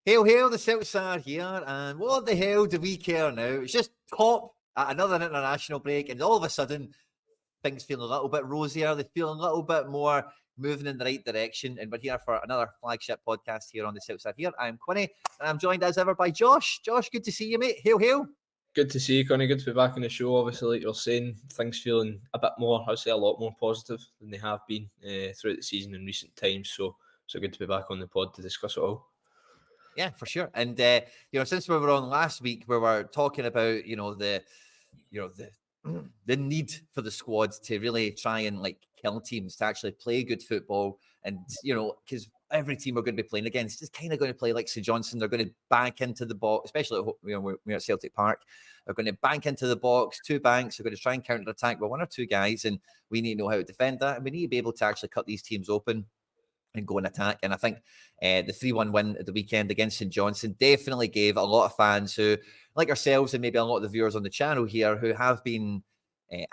Hail, hail, the Celtsarehere, and what the hell do we care now? It's just top at another international break, and all of a sudden, things feel a little bit rosier. They feel a little bit more moving in the right direction, and we're here for another flagship podcast here on the Celtsarehere. I'm Quinny, and I'm joined as ever by Josh. Josh, good to see you, mate. Hail, hail. Good to see you, Connie. Good to be back on the show. Obviously, like you're saying, things feeling a bit more, I'd say a lot more positive than they have been throughout the season in recent times. So good to be back on the pod to discuss it all. Yeah, for sure. And since we were on last week, we were talking about the need for the squad to really try and kill teams to actually play good football, and because every team we're going to be playing against is kind of going to play like St Johnstone. They're going to bank into the box, especially we're at Celtic Park. They're going to bank into the box, two banks. They're going to try and counter attack with one or two guys, and we need to know how to defend that. And we need to be able to actually cut these teams open and go and attack. And I think the 3-1 win at the weekend against St Johnstone definitely gave a lot of fans who, like ourselves and maybe a lot of the viewers on the channel here, who have been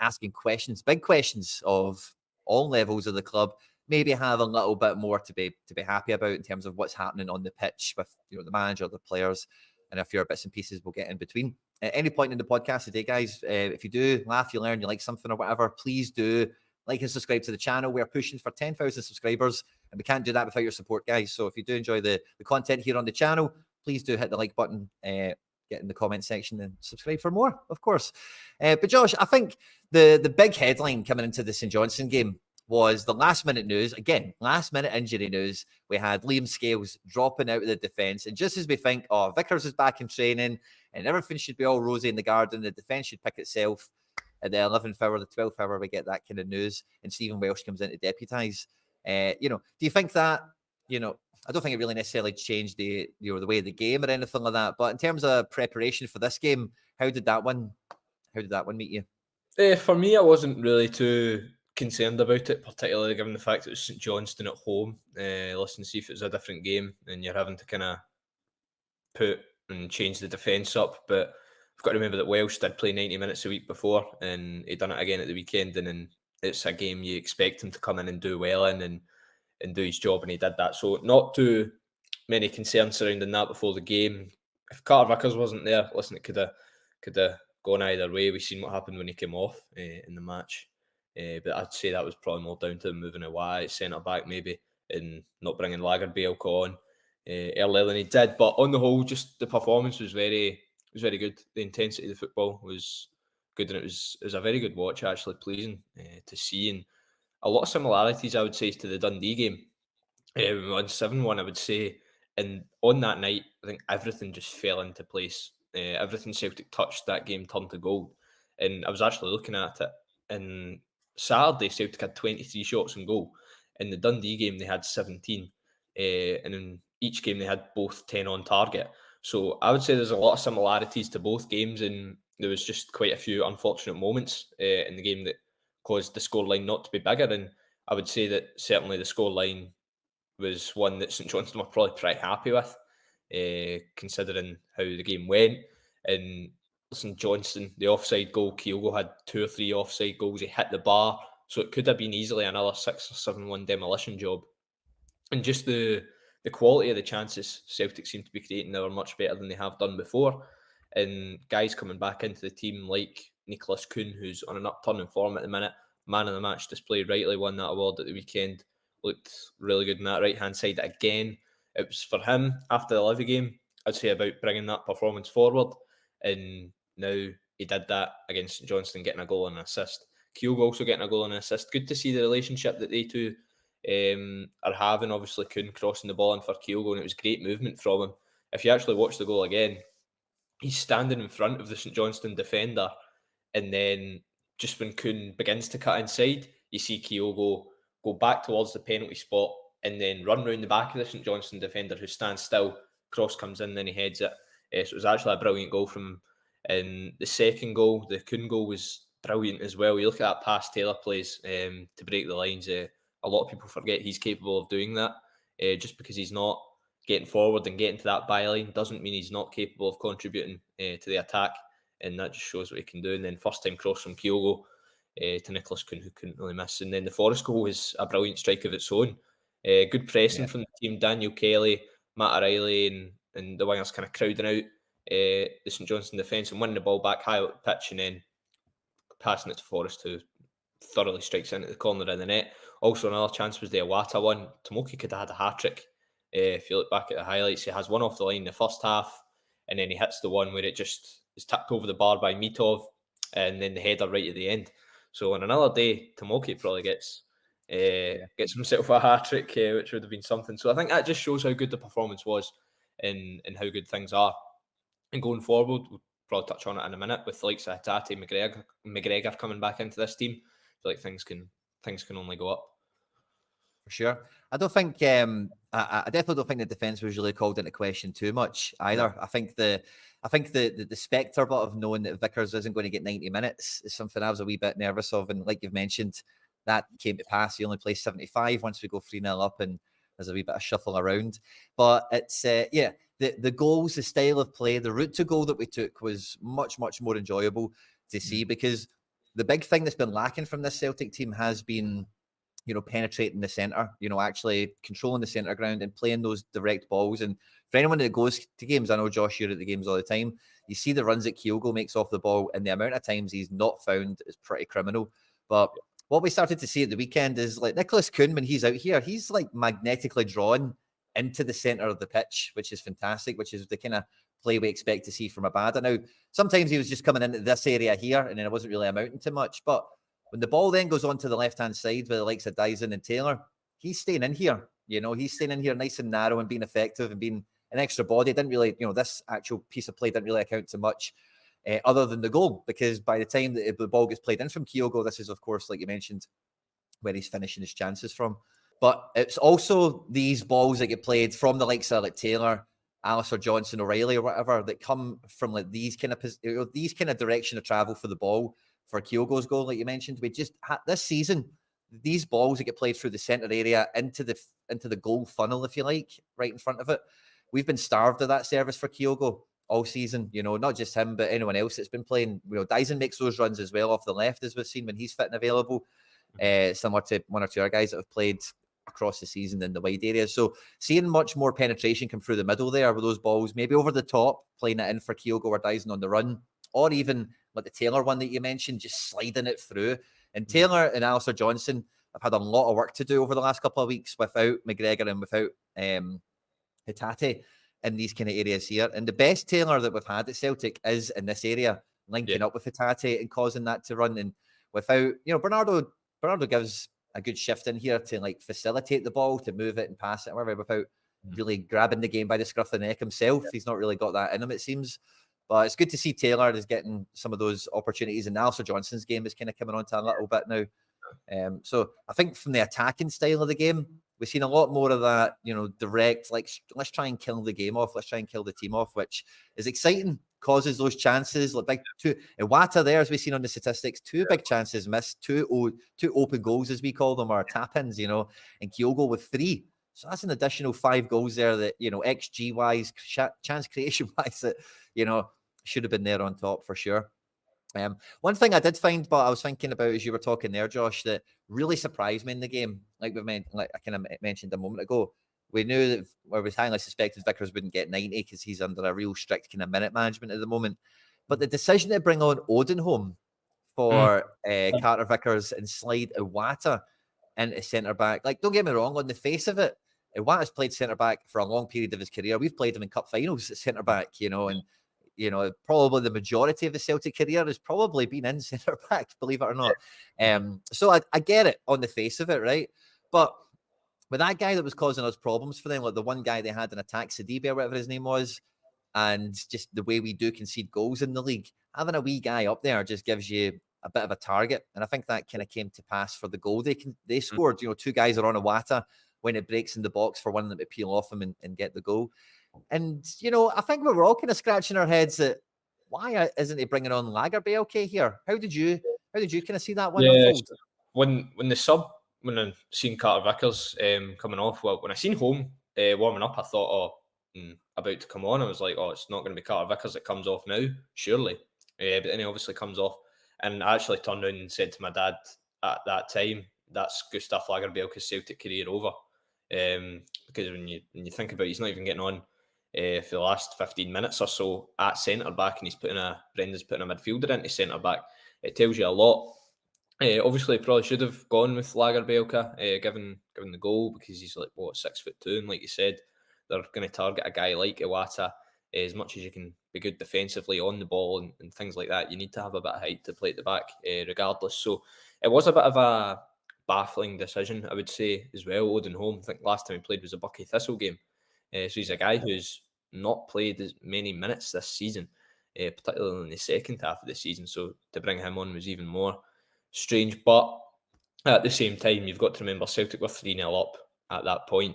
asking questions, big questions of all levels of the club, maybe have a little bit more to be happy about in terms of what's happening on the pitch with the manager, the players, and a few bits and pieces we'll get in between. At any point in the podcast today, guys, if you do laugh, you learn, you like something or whatever, please do like and subscribe to the channel. We're pushing for 10,000 subscribers, and we can't do that without your support, guys. So if you do enjoy the content here on the channel, please do hit the like button, get in the comment section, and subscribe for more, of course. But Josh, I think the big headline coming into the St Johnstone game was the last-minute news. Again, last-minute injury news. We had Liam Scales dropping out of the defence, and just as we think, Vickers is back in training, and everything should be all rosy in the garden, the defence should pick itself. At the 11th hour, the 12th hour, we get that kind of news, and Stephen Welsh comes in to deputise. Do you think that, I don't think it really necessarily changed the way of the game or anything like that, but in terms of preparation for this game, how did that one meet you? For me, I wasn't really too concerned about it, particularly given the fact it was St Johnstone at home. Listen, see if it was a different game and you're having to kind of put and change the defence up, but I've got to remember that Welsh did play 90 minutes a week before, and he done it again at the weekend, and then it's a game you expect him to come in and do well in and do his job, and he did that. So not too many concerns surrounding that before the game. If Carter Vickers wasn't there, listen, it could have gone either way. We've seen what happened when he came off in the match, but I'd say that was probably more down to him moving away centre back maybe, and not bringing Lagerbielke on earlier than he did. But on the whole, just the performance was very good. The intensity of the football was good, and it was a very good watch, actually pleasing to see, and a lot of similarities, I would say, to the Dundee game. We won 7-1, I would say, and on that night, I think everything just fell into place. Everything Celtic touched that game turned to gold, and I was actually looking at it, and Saturday Celtic had 23 shots on goal. In the Dundee game, they had 17, and in each game they had both 10 on target. So I would say there's a lot of similarities to both games, and there was just quite a few unfortunate moments in the game that caused the scoreline not to be bigger. And I would say that certainly the scoreline was one that St Johnstone were probably pretty happy with, considering how the game went. And listen, Johnstone, the offside goal, Kyogo had 2 or 3 offside goals. He hit the bar, so it could have been easily another 6 or 7-1 demolition job. And just the quality of the chances Celtic seem to be creating now are much better than they have done before. And guys coming back into the team like Nicholas Kuhn, who's on an upturning form at the minute, man of the match display, rightly won that award at the weekend, looked really good in that right-hand side again. It was for him, after the Levy game, I'd say about bringing that performance forward. And now he did that against St Johnstone, getting a goal and an assist. Kyogo also getting a goal and an assist. Good to see the relationship that they two are having. Obviously, Kuhn crossing the ball in for Kyogo, and it was great movement from him. If you actually watch the goal again, he's standing in front of the St Johnstone defender, and then just when Kuhn begins to cut inside, you see Kyogo go back towards the penalty spot and then run round the back of the St Johnstone defender, who stands still. Cross comes in, then he heads it. So it was actually a brilliant goal from him. And the second goal, the Kuhn goal, was brilliant as well. You look at that pass Taylor plays to break the lines. A lot of people forget he's capable of doing that. Just because he's not getting forward and getting to that byline doesn't mean he's not capable of contributing to the attack, and that just shows what he can do. And then first time cross from Kyogo to Nicholas Kuhn, who couldn't really miss. And then the Forest goal was a brilliant strike of its own. Good pressing from the team. Daniel Kelly, Matt O'Reilly, and and the wingers kind of crowding out the St Johnstone defence and winning the ball back high up the pitch and then passing it to Forrest, who thoroughly strikes into the corner of the net. Also, another chance was the Iwata one. Tomoki could have had a hat-trick. If you look back at the highlights, he has one off the line in the first half, and then he hits the one where it just is tipped over the bar by Mitov, and then the header right at the end. So on another day, Tomoki probably gets himself a hat-trick, which would have been something. So I think that just shows how good the performance was and how good things are. And going forward, we'll probably touch on it in a minute with the likes of Hatate, McGregor coming back into this team. I feel like things can only go up. For sure. I don't think I definitely don't think the defence was really called into question too much either. No. I think the spectre of knowing that Vickers isn't going to get 90 minutes is something I was a wee bit nervous of. And like you've mentioned, that came to pass. He only plays 75 once we go 3-0 up and there's a wee bit of shuffle around. But it's the goals, the style of play, the route to goal that we took was much, much more enjoyable to see, because the big thing that's been lacking from this Celtic team has been, penetrating the centre, actually controlling the centre ground and playing those direct balls. And for anyone that goes to games, I know Josh, you're at the games all the time, you see the runs that Kyogo makes off the ball and the amount of times he's not found is pretty criminal. But what we started to see at the weekend is like Nicholas Kuhn, when he's out here, he's like magnetically drawn into the centre of the pitch, which is fantastic, which is the kind of play we expect to see from Abada. Now, sometimes he was just coming into this area here and then it wasn't really amounting to much, but when the ball then goes on to the left-hand side with the likes of Dyson and Taylor, he's staying in here. He's staying in here nice and narrow and being effective and being an extra body. Didn't really, this actual piece of play didn't really account to much other than the goal, because by the time that the ball gets played in from Kyogo, this is, of course, like you mentioned, where he's finishing his chances from. But it's also these balls that get played from the likes of like Taylor, Alistair Johnson, O'Reilly, or whatever, that come from like these kind of direction of travel for the ball. For Kyogo's goal, like you mentioned, we just had this season, these balls that get played through the centre area into the goal funnel, if you like, right in front of it. We've been starved of that service for Kyogo all season, not just him, but anyone else that's been playing. Dyson makes those runs as well off the left, as we've seen when he's fit and available, similar to one or two other guys that have played across the season in the wide areas. So seeing much more penetration come through the middle there with those balls, maybe over the top, playing it in for Kyogo or Dyson on the run, or even like the Taylor one that you mentioned, just sliding it through. And Taylor and Alistair Johnson have had a lot of work to do over the last couple of weeks without McGregor and without Hatate in these kind of areas here. And the best Taylor that we've had at Celtic is in this area, linking up with Hatate and causing that to run. And without, Bernardo gives a good shift in here to like facilitate the ball, to move it and pass it, whatever, without really grabbing the game by the scruff of the neck himself. He's not really got that in him, it seems. But it's good to see Taylor is getting some of those opportunities, and Alistair Johnson's game is kind of coming on to a little bit now. So I think from the attacking style of the game, we've seen a lot more of that, direct, like, let's try and kill the game off, let's try and kill the team off, which is exciting, causes those chances. Like big two, Iwata there, as we've seen on the statistics, two big chances missed, two open goals, as we call them, or tap-ins, and Kyogo with 3. So that's an additional 5 goals there that, XG-wise, chance creation-wise, that, should have been there on top for sure. One thing I did find, but I was thinking about as you were talking there, Josh, that really surprised me in the game, like I kind of mentioned a moment ago, we knew that, or we highly suspected Vickers wouldn't get 90 because he's under a real strict kind of minute management at the moment. But the decision to bring on Odenholm for Carter Vickers and slide Iwata into centre-back, like, don't get me wrong, on the face of it, Iwata's played centre-back for a long period of his career. We've played him in cup finals at centre-back, and probably the majority of his Celtic career has probably been in centre-back, believe it or not. So I get it on the face of it, right? But with that guy that was causing us problems for them, like the one guy they had in attack, Sidibe or whatever his name was, and just the way we do concede goals in the league, having a wee guy up there just gives you a bit of a target. And I think that kind of came to pass for the goal they scored. 2 guys are on Iwata when it breaks in the box for one of them to peel off him and get the goal. And, I think we were all kind of scratching our heads at why isn't he bringing on Lagerbielke here? How did you kind of see that one unfold? When I seen Carter Vickers coming off, well, when I seen Home warming up, I thought, about to come on. I was like, it's not going to be Carter Vickers that comes off now, surely. But then he obviously comes off. And I actually turned around and said to my dad at that time, that's Gustav Lagerbielke's Celtic career over. Because when you think about it, he's not even getting on for the last 15 minutes or so at centre-back, and Brendan's putting a midfielder into centre-back. It tells you a lot. Obviously, probably should have gone with Lagerbielke, given the goal, because he's like, 6'2", and like you said, they're going to target a guy like Iwata. As much as you can be good defensively on the ball and things like that, you need to have a bit of height to play at the back, regardless. So it was a bit of a baffling decision, I would say, as well. Odenholm, I think last time he played was a Bucky Thistle game. So he's a guy who's not played as many minutes this season, particularly in the second half of the season. So to bring him on was even more strange. But at the same time, you've got to remember Celtic were 3-0 up at that point,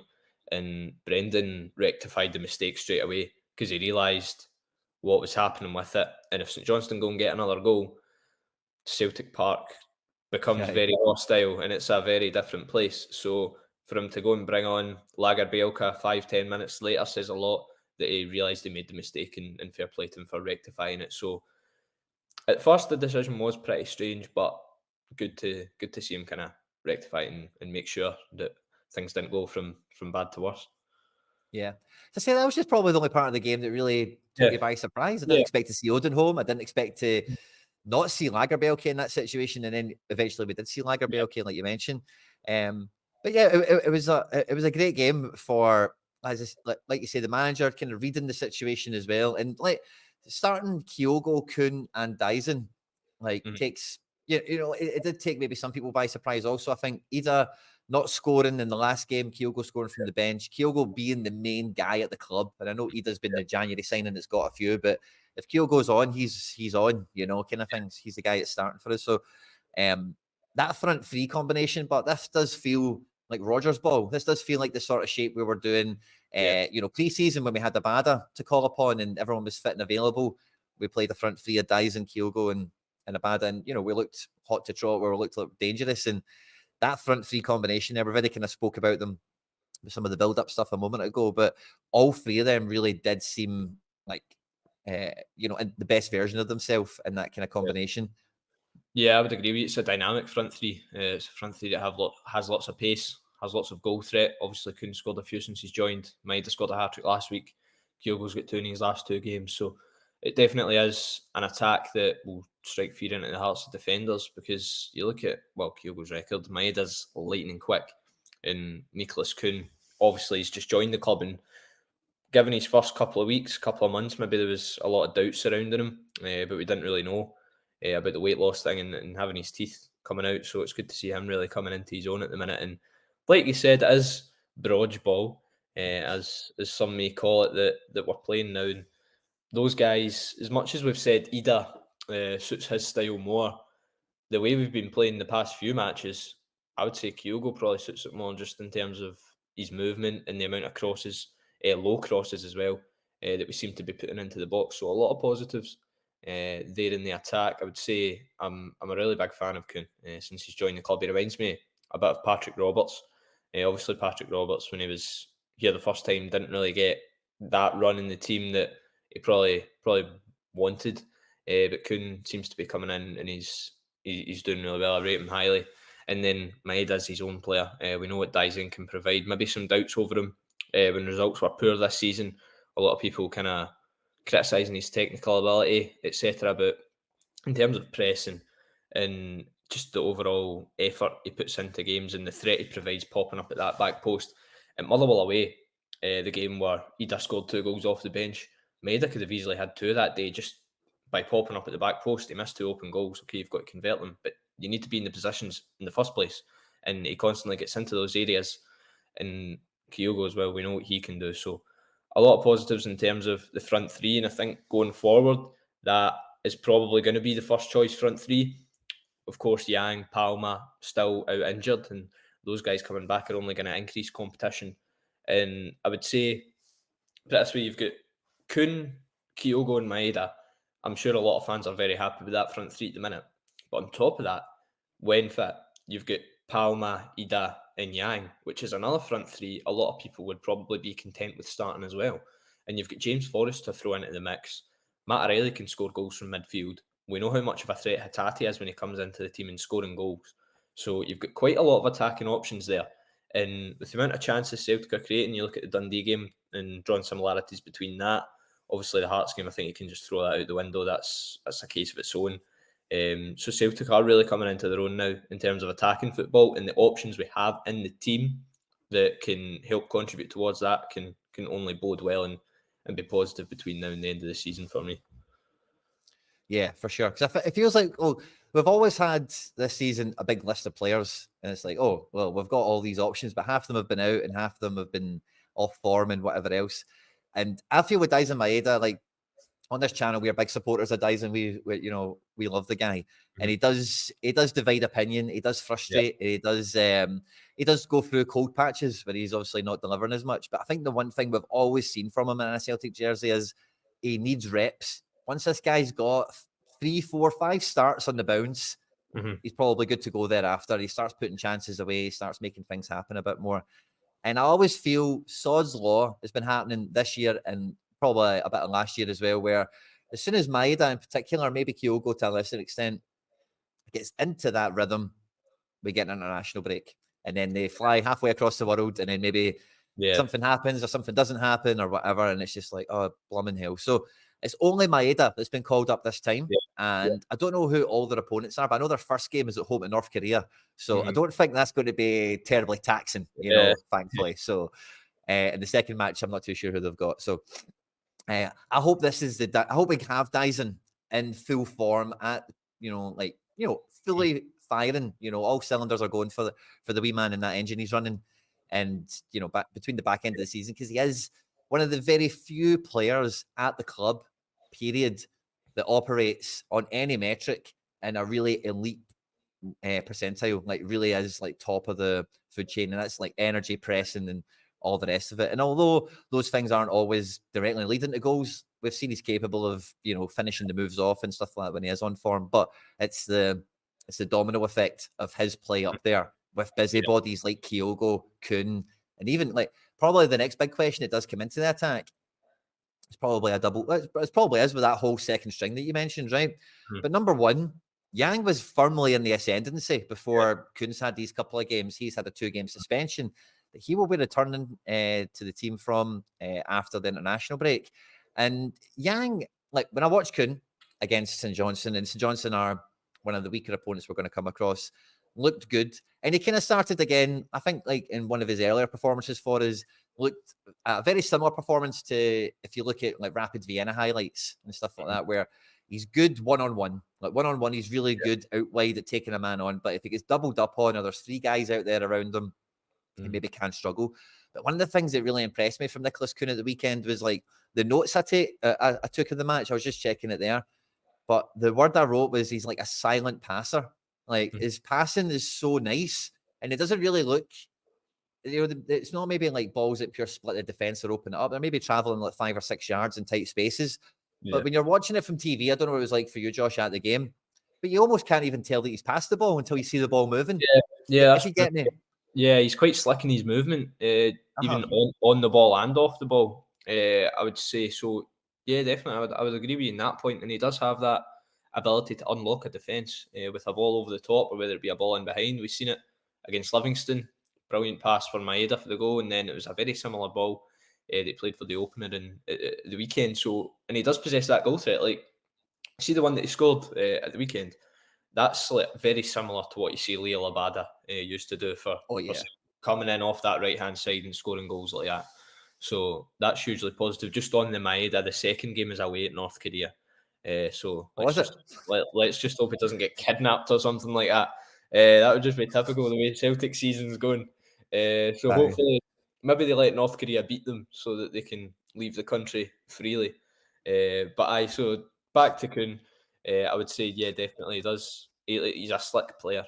and Brendan rectified the mistake straight away because he realised what was happening with it. And if St Johnstone go and get another goal, Celtic Park becomes very hostile, and it's a very different place. So for him to go and bring on Lagerbielke 5-10 minutes later says a lot that he realised he made the mistake, and fair play to him for rectifying it. So at first the decision was pretty strange, but good to see him kind of rectify it and make sure that things didn't go from bad to worse. Yeah. To say that was just probably the only part of the game that really took you by surprise. I didn't expect to see Odenholm. I didn't expect to not see Lagerbielke in that situation, and then eventually we did see Lagerbielke, like you mentioned. But yeah, it was a great game for, as like you say, the manager kind of reading the situation as well, and like starting Kyogo, Kuhn, and Dyson, takes it did take maybe some people by surprise. Also, I think Ida not scoring in the last game, Kyogo scoring from the bench, Kyogo being the main guy at the club, and I know Ida's been the January signing that's got a few, but if Kyogo's on, he's on, kind of things. He's the guy that's starting for us. So that front three combination, but this does feel like Rogers ball. This does feel like the sort of shape we were doing, pre-season when we had the Bada to call upon and everyone was fit and available. We played a front three of Dyson, Kyogo, and Abada, and we looked hot to trot. We looked dangerous, and that front three combination, everybody kind of spoke about them with some of the build-up stuff a moment ago, but all three of them really did seem like, in the best version of themselves in that kind of combination. Yeah, I would agree with you. It's a dynamic front three. It's a front three that has lots of pace, has lots of goal threat. Obviously, Kuhn scored a few since he's joined. Maida scored a hat-trick last week. Kyogo's got 2 in his last 2 games. So it definitely is an attack that will strike fear into the hearts of defenders, because you look at, Kyogo's record, Maida's lightning quick, and Nicholas Kuhn, obviously, he's just joined the club, and given his first couple of months, maybe there was a lot of doubt surrounding him, but we didn't really know about the weight loss thing and having his teeth coming out. So it's good to see him really coming into his own at the minute. And like you said, it is Brodge ball, as some may call it, that we're playing now. And those guys, as much as we've said Ida suits his style more, the way we've been playing the past few matches, I would say Kyogo probably suits it more, just in terms of his movement and the amount of crosses, low crosses as well, that we seem to be putting into the box. So a lot of positives there in the attack. I would say I'm a really big fan of Kuhn since he's joined the club. He reminds me a bit of Patrick Roberts. Obviously, Patrick Roberts, when he was here the first time, didn't really get that run in the team that he probably wanted. But Kuhn seems to be coming in, and he's doing really well. I rate him highly. And then Maeda's his own player. We know what Dyson can provide. Maybe some doubts over him when results were poor this season. A lot of people kind of criticising his technical ability, etc. But in terms of pressing and just the overall effort he puts into games and the threat he provides popping up at that back post. At Motherwell away, the game where Ida scored 2 goals off the bench, Maeda could have easily had 2 that day just by popping up at the back post. He missed 2 open goals. Okay, you've got to convert them, but you need to be in the positions in the first place. And he constantly gets into those areas. And Kyogo as well, we know what he can do. So a lot of positives in terms of the front three. And I think going forward, that is probably going to be the first choice front three. Of course, Yang, Palma still out injured, and those guys coming back are only going to increase competition. And I would say, put it this way, you've got Kuhn, Kyogo and Maeda. I'm sure a lot of fans are very happy with that front three at the minute. But on top of that, when fit, you've got Palma, Ida and Yang, which is another front three a lot of people would probably be content with starting as well. And you've got James Forrest to throw into the mix. Matt O'Reilly can score goals from midfield. We know how much of a threat Hatate is when he comes into the team and scoring goals. So you've got quite a lot of attacking options there. And with the amount of chances Celtic are creating, you look at the Dundee game and drawing similarities between that. Obviously, the Hearts game, I think you can just throw that out the window. That's a case of its own. So Celtic are really coming into their own now in terms of attacking football, and the options we have in the team that can help contribute towards that can only bode well and be positive between now and the end of the season for me. Yeah, for sure. Because it feels like, we've always had this season a big list of players, and it's like, oh, well, we've got all these options, but half of them have been out and half of them have been off form and whatever else. And I feel with Daisen Maeda, like on this channel, we are big supporters of Daisen. We love the guy, and he does divide opinion. He does frustrate. Yeah. He does go through cold patches where he's obviously not delivering as much. But I think the one thing we've always seen from him in a Celtic jersey is he needs reps. Once this guy's got 3, 4, 5 starts on the bounce, he's probably good to go thereafter. He starts putting chances away, he starts making things happen a bit more. And I always feel Sod's Law has been happening this year and probably a bit of last year as well, where as soon as Maeda in particular, maybe Kyogo to a lesser extent, gets into that rhythm, we get an international break. And then they fly halfway across the world, and then maybe something happens or something doesn't happen or whatever. And it's just like, oh, blooming hell. So it's only Maeda that's been called up this time. And I don't know who all their opponents are, but I know their first game is at home in North Korea. So I don't think that's going to be terribly taxing, thankfully. So in the second match, I'm not too sure who they've got. So I hope this is I hope we have Daisen in full form at, fully firing, all cylinders are going for the wee man in that engine he's running. And, between the back end of the season, because he is one of the very few players at the club, period, that operates on any metric in a really elite percentile, like really is like top of the food chain. And that's like energy, pressing, and all the rest of it. And although those things aren't always directly leading to goals, we've seen he's capable of, finishing the moves off and stuff like that when he is on form. But it's the domino effect of his play up there with busybodies like Kyogo, Kuhn, and even like probably the next big question that does come into the attack. It's probably a double. It probably is with that whole second string that you mentioned, right? But number one, Yang was firmly in the ascendancy before Kuhn's had these couple of games. He's had a 2-game suspension that he will be returning to the team from after the international break. And Yang, like when I watched Kuhn against St. Johnstone, and St. Johnstone are one of the weaker opponents we're going to come across, looked good. And he kind of started again, I think, like in one of his earlier performances for us, looked a very similar performance to if you look at like Rapid Vienna highlights and stuff like that, where he's good one-on-one. Like one-on-one, he's really good out wide at taking a man on. But if he gets doubled up on or there's 3 guys out there around him, he maybe can struggle. But one of the things that really impressed me from Nicholas Kuhn at the weekend was like the notes I took of the match. I was just checking it there. But the word I wrote was he's like a silent passer. Like his passing is so nice, and it doesn't really look, it's not maybe like balls that pure split the defense or open it up. They're maybe traveling like 5 or 6 yards in tight spaces. But when you're watching it from TV, I don't know what it was like for you, Josh, at the game, but you almost can't even tell that he's passed the ball until you see the ball moving. If you get me. Yeah, he's quite slick in his movement, even on the ball and off the ball. I would say so. Yeah, definitely. I would agree with you in that point. And he does have that ability to unlock a defence with a ball over the top, or whether it be a ball in behind. We've seen it against Livingston. Brilliant pass for Maeda for the goal, and then it was a very similar ball they played for the opener in the weekend. So, and he does possess that goal threat. Like, see the one that he scored at the weekend. That's like very similar to what you see Leo Labada used to do for coming in off that right hand side and scoring goals like that. So that's hugely positive. Just on the Maeda, the second game is away at North Korea. So let's just hope it doesn't get kidnapped or something like that. That would just be typical of the way Celtic season's going. So hopefully, maybe they let North Korea beat them so that they can leave the country freely. So back to Kuhn. I would say, yeah, definitely he does. He's a slick player,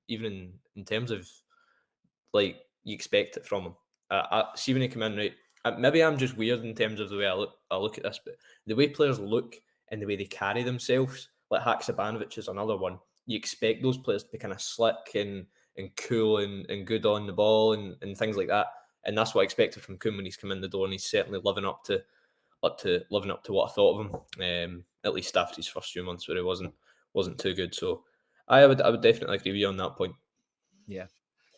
even in terms of like you expect it from him. I see when he come in, right? Maybe I'm just weird in terms of the way I look at this, but the way players look and the way they carry themselves, like Haksabanovic is another one. You expect those players to be kind of slick and cool and good on the ball and things like that. And that's what I expected from Kuhn when he's come in the door, and he's certainly living up to what I thought of him. At least after his first few months where he wasn't too good. So I would definitely agree with you on that point. Yeah.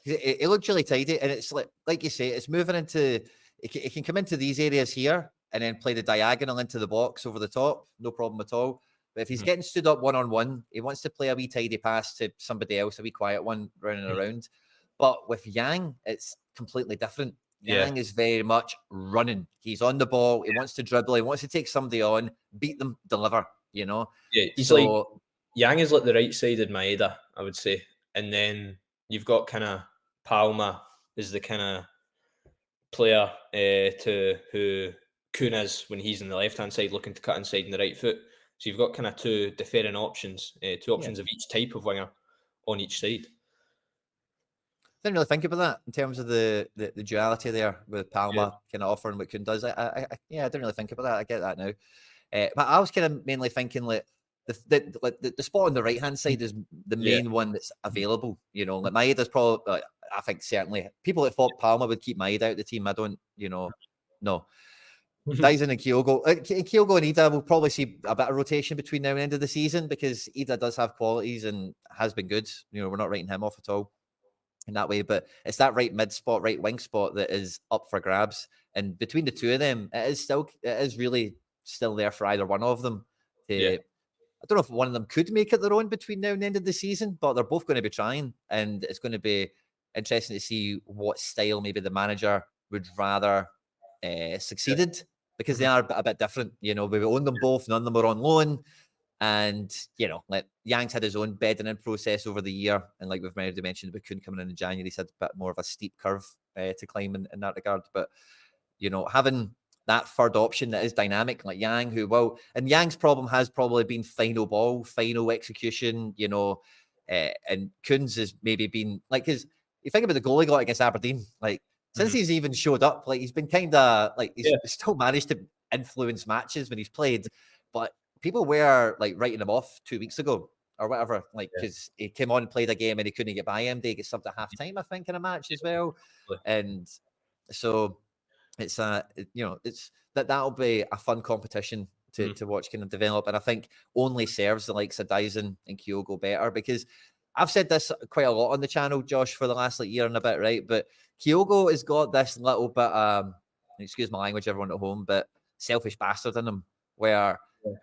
It looked really tidy, and it's like you say, it's moving into. It can come into these areas here and then play the diagonal into the box over the top, no problem at all. But if he's getting stood up 1-on-1, he wants to play a wee tidy pass to somebody else, a wee quiet one running around. But with Yang, it's completely different. Yang is very much running. He's on the ball. He wants to dribble. He wants to take somebody on, beat them, deliver. Yeah, he's like Yang is like the right-sided Maeda, I would say, and then you've got kind of Palma is the kind of player to who Kuhn is when he's on the left-hand side looking to cut inside on the right foot. So you've got kind of two different options, two options of each type of winger on each side. Didn't really think about that in terms of the duality there with Palma kind of offering what Kuhn does. I didn't really think about that. I get that now. But I was kind of mainly thinking like the spot on the right hand side is the main one that's available. Like Maeda's probably. I think certainly people that thought Palma would keep Maeda out of the team. I don't. No. Dyson and Kyogo. Kyogo and Ida will probably see a bit of rotation between now and end of the season because Ida does have qualities and has been good. We're not writing him off at all in that way, but it's that right mid spot, right wing spot that is up for grabs. And between the two of them, it is really still there for either one of them. I don't know if one of them could make it their own between now and the end of the season, but they're both going to be trying, and it's going to be interesting to see what style maybe the manager would rather succeeded, because they are a bit different. We own them both, none of them are on loan. And, like Yang's had his own bedding in process over the year. And like we've already mentioned, we couldn't come in January. He's had a bit more of a steep curve to climb in that regard. But, having that third option that is dynamic, like Yang, and Yang's problem has probably been final ball, final execution, and Kuhn's has maybe been like, because you think about the goal he got against Aberdeen, like since he's even showed up, like he's been kind of like, he's still managed to influence matches when he's played, but people were like writing him off 2 weeks ago or whatever, like because he came on and played a game and he couldn't get by him. They get subbed at halftime, I think, in a match as well. And so it's it's that'll be a fun competition to watch kind of develop. And I think only serves the likes of Dyson and Kyogo better, because I've said this quite a lot on the channel, Josh, for the last year and a bit, right? But Kyogo has got this little bit, excuse my language, everyone at home, but selfish bastard in him, where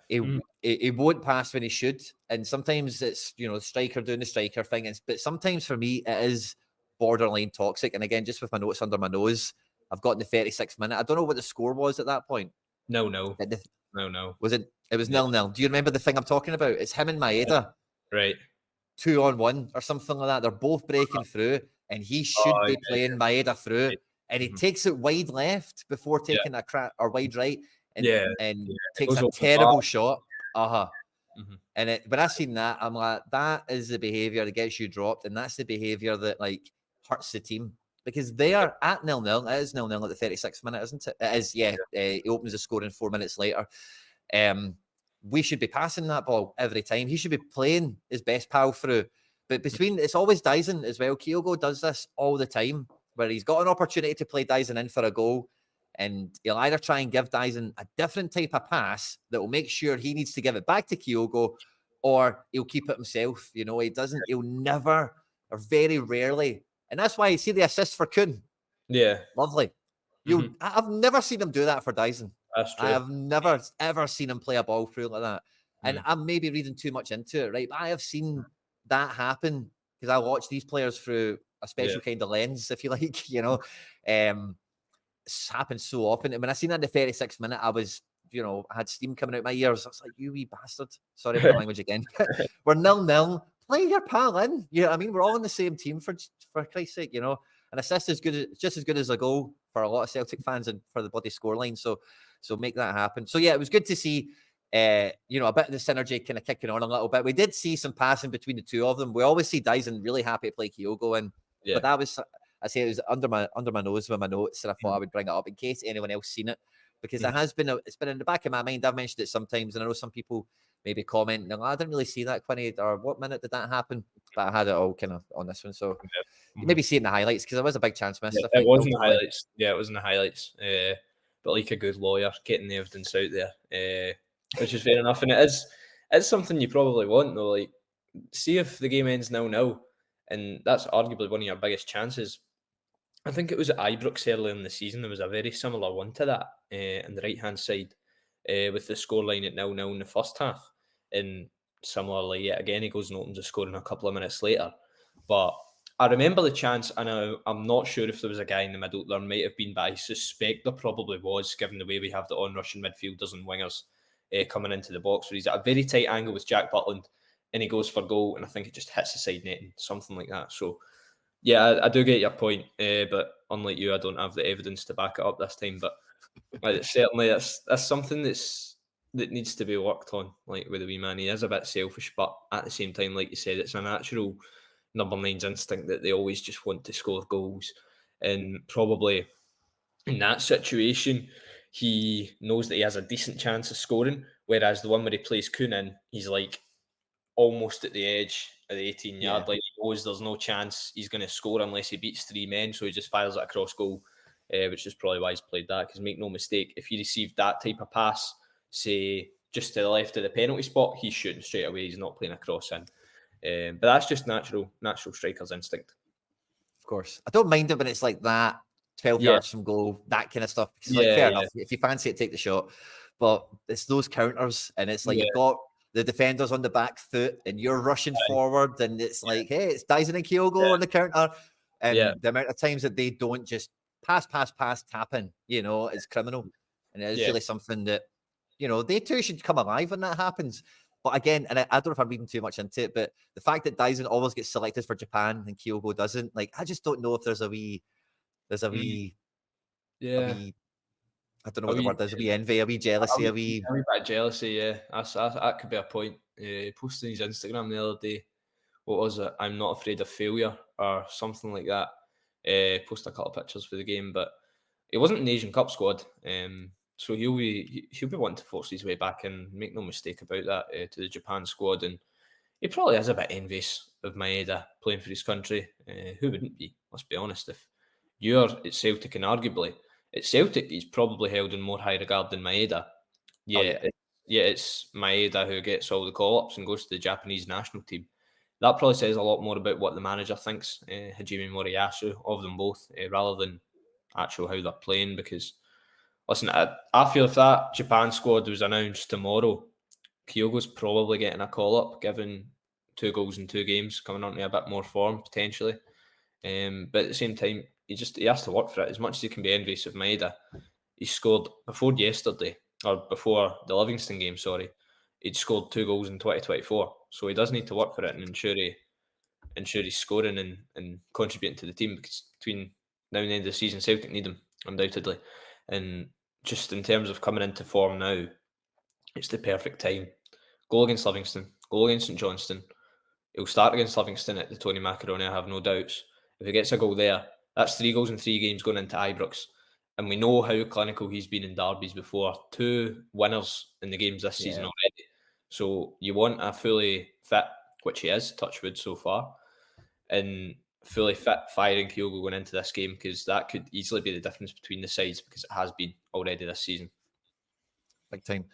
he won't pass when he should. And sometimes it's, striker doing the striker thing. But sometimes for me, it is borderline toxic. And again, just with my notes under my nose, I've gotten the 36th minute. I don't know what the score was at that point. No. Was it? It was 0-0. Do you remember the thing I'm talking about? It's him and Maeda. Right. 2-on-1 or something like that. They're both breaking through, and he should be playing Maeda through, and he takes it wide left before taking a crap, or wide right, and takes a terrible shot. And when I seen that, I'm like, that is the behavior that gets you dropped, and that's the behavior that like hurts the team, because they are at 0-0. It is 0-0 at the 36th minute, isn't it? It is. He opens the scoring 4 minutes later. We should be passing that ball every time. He should be playing his best pal through. But it's always Dyson as well. Kyogo does this all the time, where he's got an opportunity to play Dyson in for a goal, and he'll either try and give Dyson a different type of pass that will make sure he needs to give it back to Kyogo, or he'll keep it himself. He'll never, or very rarely. And that's why you see the assist for Kuhn. Yeah. Lovely. I've never seen him do that for Dyson. That's true. I have never, ever seen him play a ball through like that. And I'm maybe reading too much into it, right? But I have seen that happen because I watch these players through a special kind of lens, if you like, it's happened so often. And when I seen that in the 36th minute, I was, I had steam coming out my ears. I was like, you wee bastard. Sorry for the language again. We're 0-0. Play your pal in. I mean, we're all in the same team, for Christ's sake, An assist is just as good as a goal for a lot of Celtic fans and for the bloody scoreline. So make that happen. So yeah, it was good to see, a bit of the synergy kind of kicking on a little bit. We did see some passing between the two of them. We always see Dyson really happy to play Kyogo in, but that was, it was under my nose with my notes, and I thought I would bring it up in case anyone else seen it, because it's been in the back of my mind. I've mentioned it sometimes, and I know some people maybe comment, I didn't really see that, Quinny, or what minute did that happen? But I had it all kind of on this one, so you maybe see it in the highlights, because there was a big chance missed. It was in the highlights. Yeah, it was in the highlights. But like a good lawyer, getting the evidence out there, which is fair enough. And it's something you probably want, though. Like, see if the game ends 0-0, and that's arguably one of your biggest chances. I think it was at Ibrox earlier in the season. There was a very similar one to that on the right hand side, with the scoreline at 0-0 in the first half. And similarly, yet again, he goes and opens the scoring a couple of minutes later. But I remember the chance, and I'm not sure if there was a guy in the middle. There might have been, but I suspect there probably was, given the way we have the on-rushing midfielders and wingers coming into the box, where he's at a very tight angle with Jack Butland, and he goes for goal, and I think it just hits the side netting, something like that. So, yeah, I do get your point, but unlike you, I don't have the evidence to back it up this time. But certainly, that's something that needs to be worked on. Like with the wee man, he is a bit selfish, but at the same time, like you said, it's a natural number nine's instinct that they always just want to score goals, and probably in that situation, he knows that he has a decent chance of scoring. Whereas the one where he plays Kuhn in, he's like almost at the edge of the 18-yard line. He knows there's no chance he's going to score unless he beats three men, so he just fires it across goal, which is probably why he's played that. Because make no mistake, if he received that type of pass, say just to the left of the penalty spot, he's shooting straight away. He's not playing a cross in. But that's just natural striker's instinct. Of course, I don't mind it when it's like that, 12 yards from goal, that kind of stuff. Because fair enough, if you fancy it, take the shot. But it's those counters, and it's like you've got the defenders on the back foot, and you're rushing forward, and it's like, hey, it's Dyson and Kyogo on the counter, and the amount of times that they don't just pass, tap in, it's criminal, and it's really something that they too should come alive when that happens. But again, and I don't know if I'm reading too much into it, but the fact that Dyson always gets selected for Japan and Kyogo doesn't, like, I just don't know if there's a wee, I don't know what the word is, a wee envy, a wee jealousy, a wee bit of jealousy, yeah. That could be a point. Posting his Instagram the other day, what was it? I'm not afraid of failure or something like that. Posted a couple of pictures for the game, but it wasn't in the Asian Cup squad. So he'll be wanting to force his way back in. Make no mistake about that, to the Japan squad, and he probably is a bit envious of Maeda playing for his country. Who wouldn't be? Let's be honest. If you're at Celtic, and arguably at Celtic, he's probably held in more high regard than Maeda. It's Maeda who gets all the call-ups and goes to the Japanese national team. That probably says a lot more about what the manager thinks, Hajime Moriyasu, of them both, rather than actual how they're playing. Because, listen, I feel if that Japan squad was announced tomorrow, Kyogo's probably getting a call-up, given 2 goals in 2 games, coming on to a bit more form, potentially. But at the same time, he has to work for it. As much as he can be envious of Maeda, he scored before yesterday, or before the Livingston game, sorry, he'd scored 2 goals in 2024. So he does need to work for it and ensure he's scoring and contributing to the team, because between now and the end of the season, Celtic need him, undoubtedly. And just in terms of coming into form now, it's the perfect time. Goal against Livingston, goal against St Johnstone. He'll start against Livingston at the Tony Macaroni, I have no doubts. If he gets a goal there, that's 3 goals in 3 games going into Ibrox. And we know how clinical he's been in derbies before. 2 winners in the games this season already. So you want a fully fit, which he is, touch wood so far, and fully fit, firing Kyogo going into this game, because that could easily be the difference between the sides, because it has been already this season. Big time.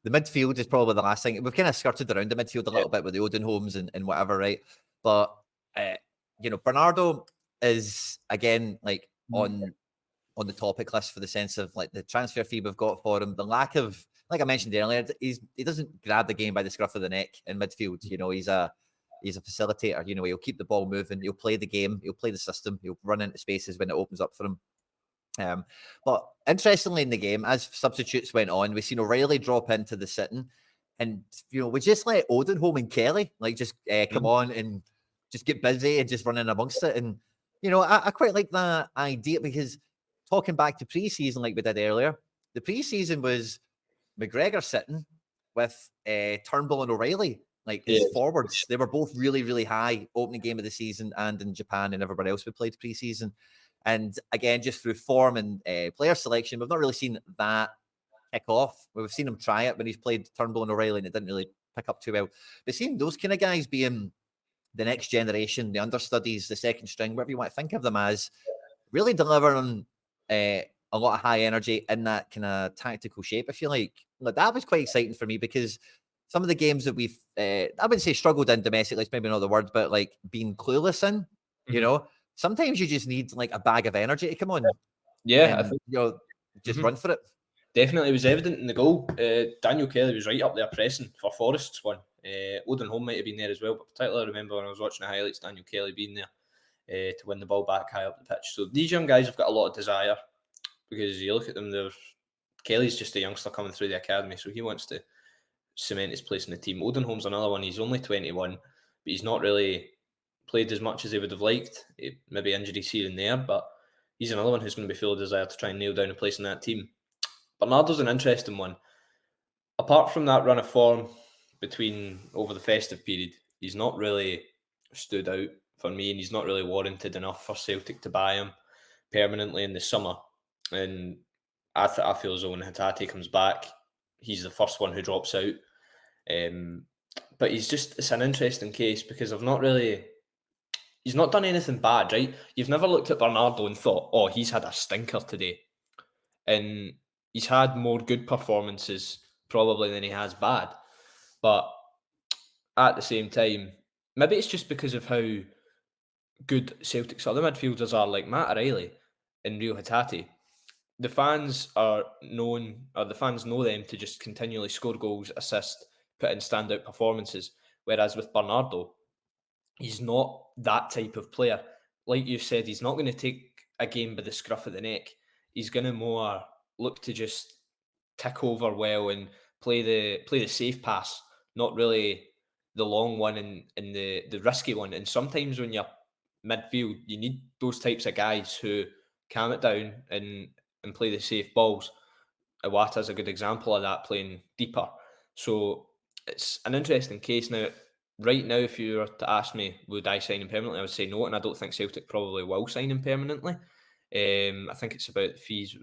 The midfield is probably the last thing. We've kind of skirted around the midfield a little bit with the Odenholms and whatever, right? But, Bernardo is, again, like, on the topic list, for the sense of, like, the transfer fee we've got for him, the lack of, like I mentioned earlier, he doesn't grab the game by the scruff of the neck in midfield. He's a facilitator. He'll keep the ball moving. He'll play the game. He'll play the system. He'll run into spaces when it opens up for him. But interestingly, in the game, as substitutes went on, we've seen O'Reilly drop into the sitting, and we just let Odenholm and Kelly just come on and just get busy and just run in amongst it. And I quite like that idea, because talking back to pre-season, like we did earlier, the pre-season was McGregor sitting with Turnbull and O'Reilly, like, his forwards. They were both really, really high opening game of the season and in Japan and everybody else we played pre-season. And again, just through form and player selection, we've not really seen that kick off. We've seen him try it when he's played Turnbull and O'Reilly, and it didn't really pick up too well. But seeing those kind of guys being the next generation, the understudies, the second string, whatever you want to think of them as, really delivering a lot of high energy in that kind of tactical shape, if you like. That was quite exciting for me, because some of the games that we've, I wouldn't say struggled in domestically, it's maybe not the word, but like being clueless in, sometimes you just need like a bag of energy to come on Yeah, I and, think just run for it. definitely it was evident in the goal. Daniel Kelly was right up there pressing for Forest's one. Odin Holm might have been there as well, but particularly I remember when I was watching the highlights, Daniel Kelly being there to win the ball back high up the pitch. So these young guys have got a lot of desire, because you look at them, Kelly's just a youngster coming through the academy, so he wants to cement his place in the team. Odin Holm's another one. He's only 21, but he's not really played as much as he would have liked. Maybe injuries here and there, but he's another one who's going to be full of desire to try and nail down a place in that team. Bernardo's an interesting one. Apart from that run of form over the festive period, he's not really stood out for me, and he's not really warranted enough for Celtic to buy him permanently in the summer. And I feel as though when Hatate comes back, he's the first one who drops out. But it's an interesting case, because he's not done anything bad, right? You've never looked at Bernardo and thought, oh, he's had a stinker today. And he's had more good performances probably than he has bad. But at the same time, maybe it's just because of how good Celtic's other midfielders are, like Matt O'Reilly and Rio Hatate. The fans know them to just continually score goals, assist, put in standout performances. Whereas with Bernardo, he's not that type of player. Like you said, he's not going to take a game by the scruff of the neck. He's going to more look to just tick over well and play the safe pass, not really the long one and the risky one. And sometimes when you're midfield, you need those types of guys who calm it down and play the safe balls. Iwata's a good example of that, playing deeper. So it's an interesting case. Now, right now, if you were to ask me, would I sign him permanently, I would say no, and I don't think Celtic probably will sign him permanently. I think it's about the fees,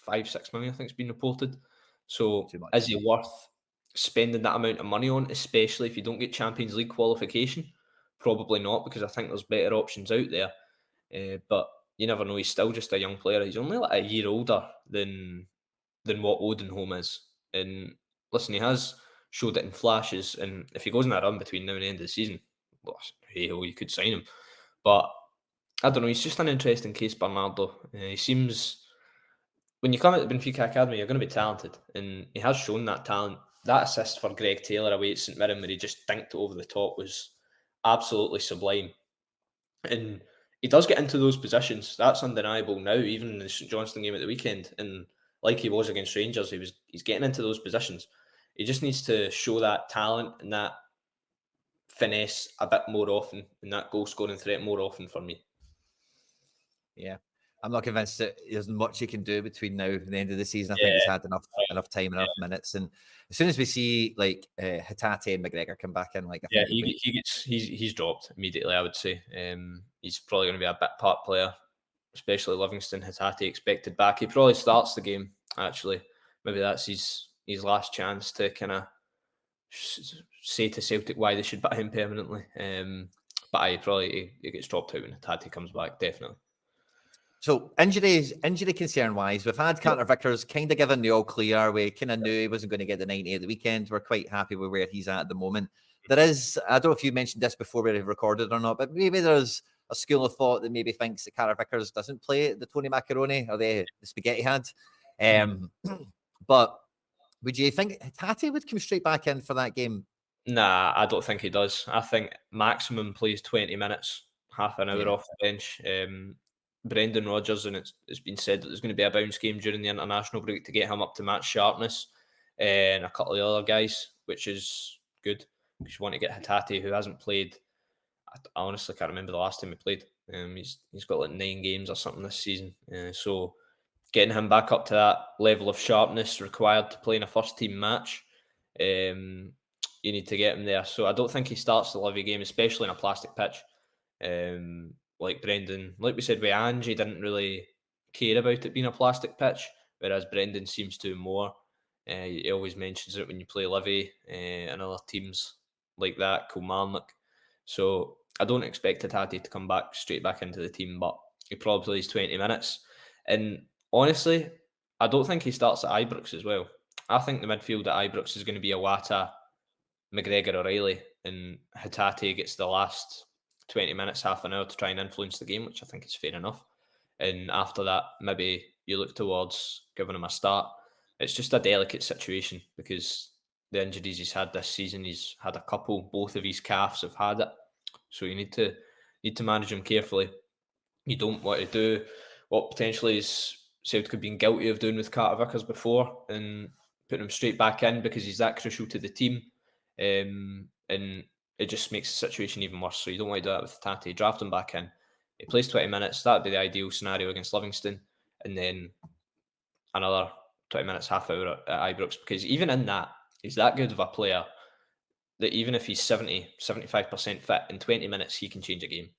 5-6 million, I think it's been reported. So is he worth spending that amount of money on, especially if you don't get Champions League qualification? Probably not, because I think there's better options out there. But you never know. He's still just a young player. He's only like a year older than what Odin Holm is. And listen, he has showed it in flashes. And if he goes in a run between now and the end of the season, well, hey ho, you could sign him. But I don't know. He's just an interesting case, Bernardo. He seems, when you come at the Benfica Academy, you're going to be talented, and he has shown that talent. That assist for Greg Taylor away at St Mirren, where he just dinked it over the top, was absolutely sublime. And he does get into those positions. That's undeniable now, even in the St Johnstone game at the weekend. And like he was against Rangers, he's getting into those positions. He just needs to show that talent and that finesse a bit more often, and that goal scoring threat more often for me. Yeah. I'm not convinced that there's much he can do between now and the end of the season. I think he's had enough time, enough minutes, and as soon as we see like Hatate and McGregor come back in, like I think he's dropped immediately. I would say he's probably going to be a bit part player, especially Livingston. Hatate expected back. He probably starts the game actually. Maybe that's his last chance to kind of say to Celtic why they should buy him permanently. But he gets dropped out when Hatate comes back, definitely. So injury concern wise, we've had Carter Vickers kind of given the all clear. We kind of knew he wasn't going to get the 90 at the weekend. We're quite happy with where he's at the moment. There is, I don't know if you mentioned this before we recorded or not, but maybe there's a school of thought that maybe thinks that Carter Vickers doesn't play the Tony Macaroni or the spaghetti had. But would you think Hatate would come straight back in for that game? Nah, I don't think he does. I think maximum plays 20 minutes, half an hour off the bench. Brendan Rodgers, and it's been said that there's going to be a bounce game during the international break to get him up to match sharpness, and a couple of the other guys, which is good because you want to get Hatate, who hasn't played. I honestly can't remember the last time he played. He's got like 9 games or something this season, so getting him back up to that level of sharpness required to play in a first team match, you need to get him there. So I don't think he starts the Livy game, especially in a plastic pitch. Like Brendan, like we said with Ange, he didn't really care about it being a plastic pitch, whereas Brendan seems to more. He always mentions it when you play Livy and other teams like that, Kilmarnock. So I don't expect Hatate to come straight back into the team, but he probably plays 20 minutes. And honestly, I don't think he starts at Ibrox as well. I think the midfield at Ibrox is going to be Iwata, McGregor, O'Reilly, and Hatate gets the last 20 minutes, half an hour to try and influence the game, which I think is fair enough. And after that, maybe you look towards giving him a start. It's just a delicate situation because the injuries he's had this season, he's had a couple. Both of his calves have had it, so you need to manage him carefully. You don't want to do what potentially is Celtic have been guilty of doing with Carter Vickers before and putting him straight back in because he's that crucial to the team. And it just makes the situation even worse. So you don't want to do that with Tate. Draft him back in. He plays 20 minutes. That'd be the ideal scenario against Livingston. And then another 20 minutes, half hour at Ibrox. Because even in that, he's that good of a player that even if he's 70, 75% fit, in 20 minutes, he can change a game.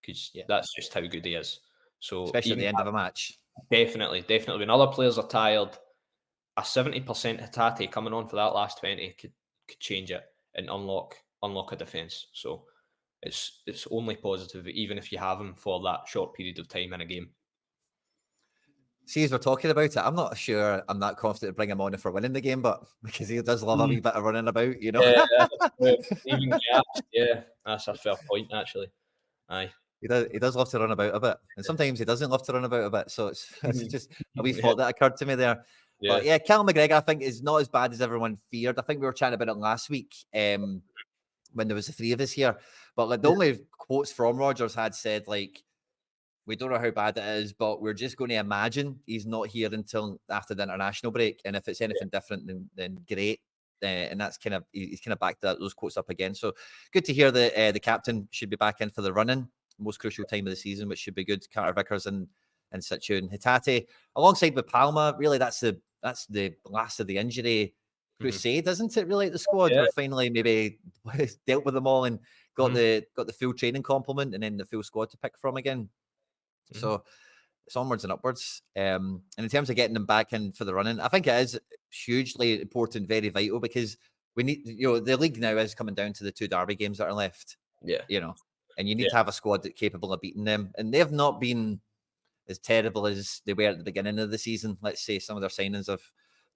Because that's just how good he is. So especially at the end of a match. Definitely. When other players are tired, a 70% Hatate coming on for that last 20 could change it and unlock a defence. So it's only positive, even if you have him for that short period of time in a game. See, as we're talking about it, I'm not sure I'm that confident to bring him on if we're winning the game, but because he does love a wee bit of running about, you know. Even gaps, that's a fair point, actually. Aye. He does love to run about a bit, and sometimes he doesn't love to run about a bit. So it's just a wee thought that occurred to me there. Yeah. But yeah, Callum McGregor, I think, is not as bad as everyone feared. I think we were chatting about it last week when there was the three of us here. But like the only quotes from Rodgers had said, like, we don't know how bad it is, but we're just going to imagine he's not here until after the international break. And if it's anything different, then great. And that's kind of, he's kind of backed those quotes up again. So good to hear that the captain should be back in for the running, most crucial time of the season, which should be good. Carter Vickers and Situ and Hatate alongside with Palma. Really, that's the last of the injury crusade, isn't it? Really, at the squad, we're finally maybe dealt with them all and got the full training complement and then the full squad to pick from again. So it's onwards and upwards. And in terms of getting them back in for the running, I think it is hugely important, very vital, because we need, the league now is coming down to the two derby games that are left. Yeah. And you need to have a squad that's capable of beating them. And they've not been as terrible as they were at the beginning of the season. Let's say some of their signings have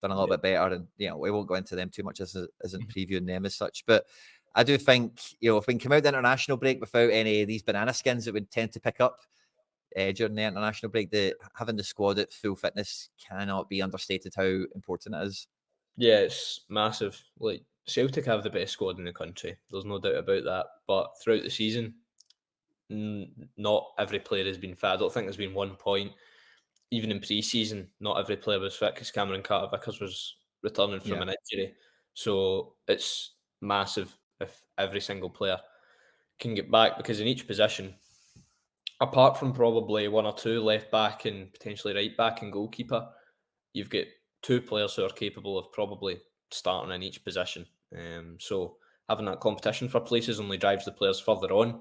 done a little bit better. And, we won't go into them too much as isn't previewing them as such. But I do think, if we can come out the international break without any of these banana skins that would tend to pick up during the international break, having the squad at full fitness cannot be understated how important it is. Yeah, it's massive. Like, Celtic have the best squad in the country. There's no doubt about that. But throughout the season, not every player has been fit. I don't think there's been one point, even in pre-season, not every player was fit because Cameron Carter-Vickers was returning from an injury. So it's massive if every single player can get back, because in each position, apart from probably one or two, left back and potentially right back and goalkeeper, you've got two players who are capable of probably starting in each position. So having that competition for places only drives the players further on,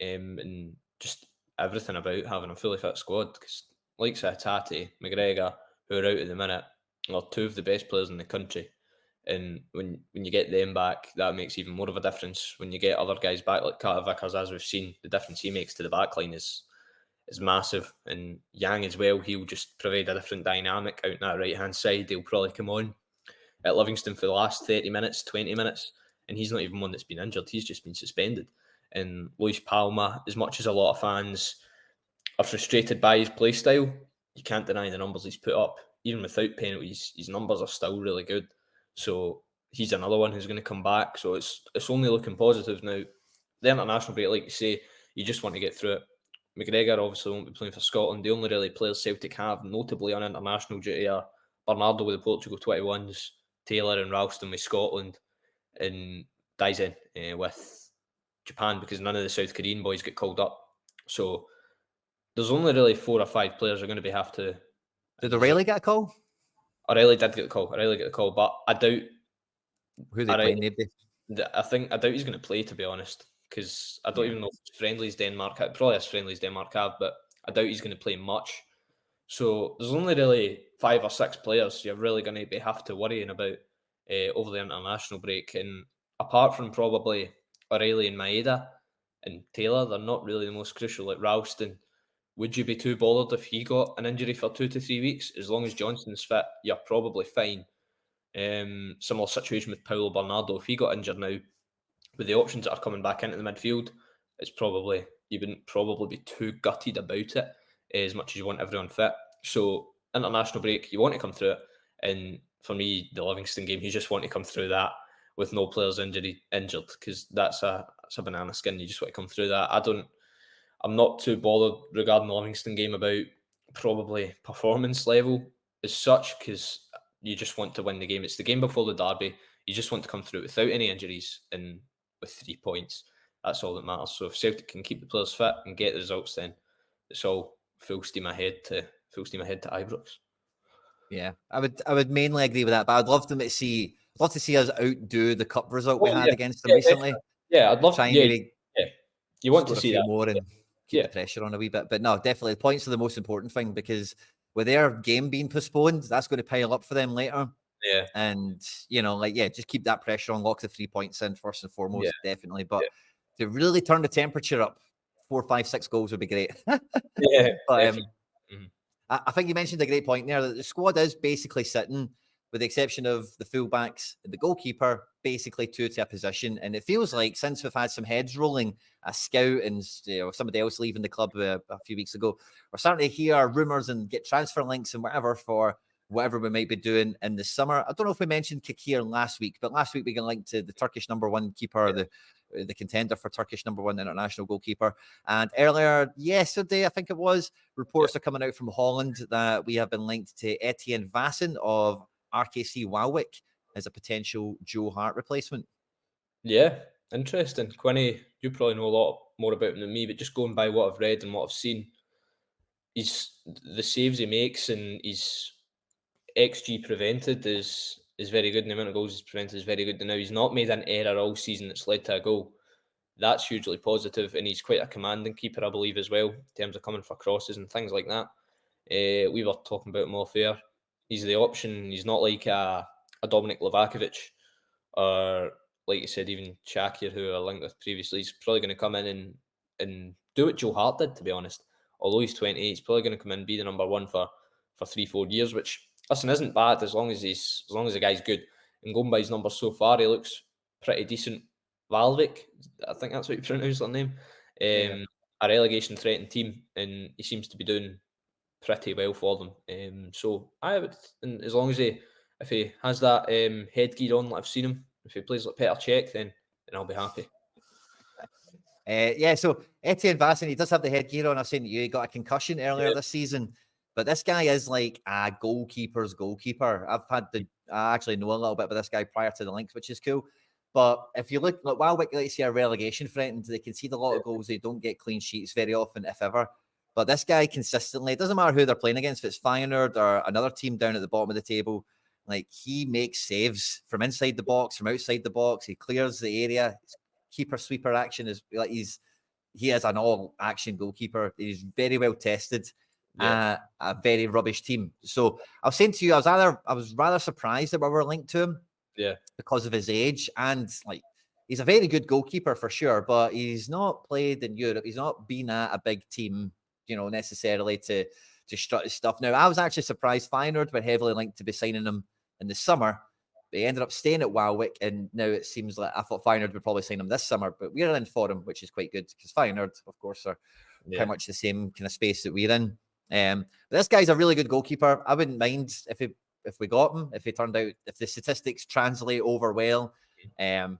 and just everything about having a fully fit squad. Because like Tate, McGregor, who are out at the minute, are two of the best players in the country. And when you get them back, that makes even more of a difference. When you get other guys back like Carter Vickers, as we've seen, the difference he makes to the backline is massive. And Yang as well, he'll just provide a different dynamic out in that right-hand side. He'll probably come on at Livingston for the last 30 minutes, 20 minutes, and he's not even one that's been injured. He's just been suspended. And Luis Palma, as much as a lot of fans are frustrated by his play style, you can't deny the numbers he's put up. Even without penalties, his numbers are still really good. So he's another one who's going to come back. So it's only looking positive now. The international break, like you say, you just want to get through it. McGregor obviously won't be playing for Scotland. The only really players Celtic have, notably on international duty, are Bernardo with the Portugal 21s, Taylor and Ralston with Scotland, and Daisen with Japan, because none of the South Korean boys get called up. So there's only really 4 or 5 players are going to have to. Did O'Reilly get a call? O'Reilly did get the call. But I doubt. Who they playing? Maybe. I doubt he's going to play, to be honest, because I don't even know if it's friendlies Denmark. Probably has friendlies Denmark have, but I doubt he's going to play much. So there's only really 5 or 6 players you're really going to have to worrying about over the international break. And apart from probably O'Reilly and Maeda and Taylor, they're not really the most crucial. Like Ralston, would you be too bothered if he got an injury for 2 to 3 weeks? As long as Johnston's fit, you're probably fine. Similar situation with Paulo Bernardo. If he got injured now, with the options that are coming back into the midfield, you wouldn't probably be too gutted about it as much as you want everyone fit. So international break, you want to come through it, and for me, the Livingston game, you just want to come through that with no players injured, because that's a banana skin. You just want to come through that. I'm not too bothered regarding the Livingston game about probably performance level as such, because you just want to win the game. It's the game before the derby. You just want to come through without any injuries and with 3 points. That's all that matters. So if Celtic can keep the players fit and get the results, then it's all full steam ahead to Ibrox. Yeah, I would mainly agree with that, but I'd love to see us outdo the cup result we had against them recently. Definitely. Yeah, I'd love try and to. maybe you want score to a see few that more and keep the pressure on a wee bit. But no, definitely the points are the most important thing, because with their game being postponed, that's going to pile up for them later. Yeah. And just keep that pressure on, lock the 3 points in first and foremost, definitely. But to really turn the temperature up, 4, 5, 6 goals would be great. Yeah, but I think you mentioned a great point there, that the squad is basically sitting, with the exception of the fullbacks and the goalkeeper, basically to a position. And it feels like since we've had some heads rolling, a scout and somebody else leaving the club a few weeks ago, we're starting to hear rumours and get transfer links and whatever for whatever we might be doing in the summer. I don't know if we mentioned Kikir last week, but last week we got linked to the Turkish #1 keeper, the contender for Turkish #1 international goalkeeper. And earlier yesterday, I think it was, reports are coming out from Holland that we have been linked to Etienne Vassen of RKC Waalwijk as a potential Joe Hart replacement. Yeah, interesting. Quinny, you probably know a lot more about him than me, but just going by what I've read and what I've seen, the saves he makes and his XG prevented is very good, and the amount of goals he's prevented is very good. And now he's not made an error all season that's led to a goal. That's hugely positive, and he's quite a commanding keeper, I believe, as well, in terms of coming for crosses and things like that. We were talking about him off air. He's the option. He's not like a Dominic Livakovic, or like you said, even Shakir, who I linked with previously. He's probably going to come in and do what Joe Hart did, to be honest. Although he's 28, he's probably going to come in and be the #1 for 3-4 years, which, listen, isn't bad as long as the guy's good. And going by his numbers so far, he looks pretty decent. Valvik, I think that's how you pronounce their name. A relegation threatened team, and he seems to be doing pretty well for them. So I would, and as long as if he has that headgear on, like I've seen him, if he plays like Petr Cech, then I'll be happy. So Etienne Vassen, he does have the headgear on. I've seen that you got a concussion earlier this season, but this guy is like a goalkeeper's goalkeeper. I actually know a little bit about this guy prior to the links, which is cool. But if you look, like Waalwijk, let's say, a relegation threatened, they concede a lot of goals. They don't get clean sheets very often, if ever. But this guy consistently, it doesn't matter who they're playing against, if it's Feyenoord or another team down at the bottom of the table, like he makes saves from inside the box, from outside the box. He clears the area. His keeper sweeper action is like he is an all action goalkeeper. He's very well tested. A very rubbish team. So I was saying to you, I was rather surprised that we were linked to him. Yeah. Because of his age, and like he's a very good goalkeeper for sure, but he's not played in Europe. He's not been at a big team, necessarily to strut his stuff. Now, I was actually surprised Feyenoord were heavily linked to be signing him in the summer. They ended up staying at Waalwijk, and now it seems like I thought Feyenoord would probably sign him this summer, but we're in for him, which is quite good because Feyenoord, of course, are pretty much the same kind of space that we're in. But this guy's a really good goalkeeper. I wouldn't mind if we got him, if the statistics translate over well,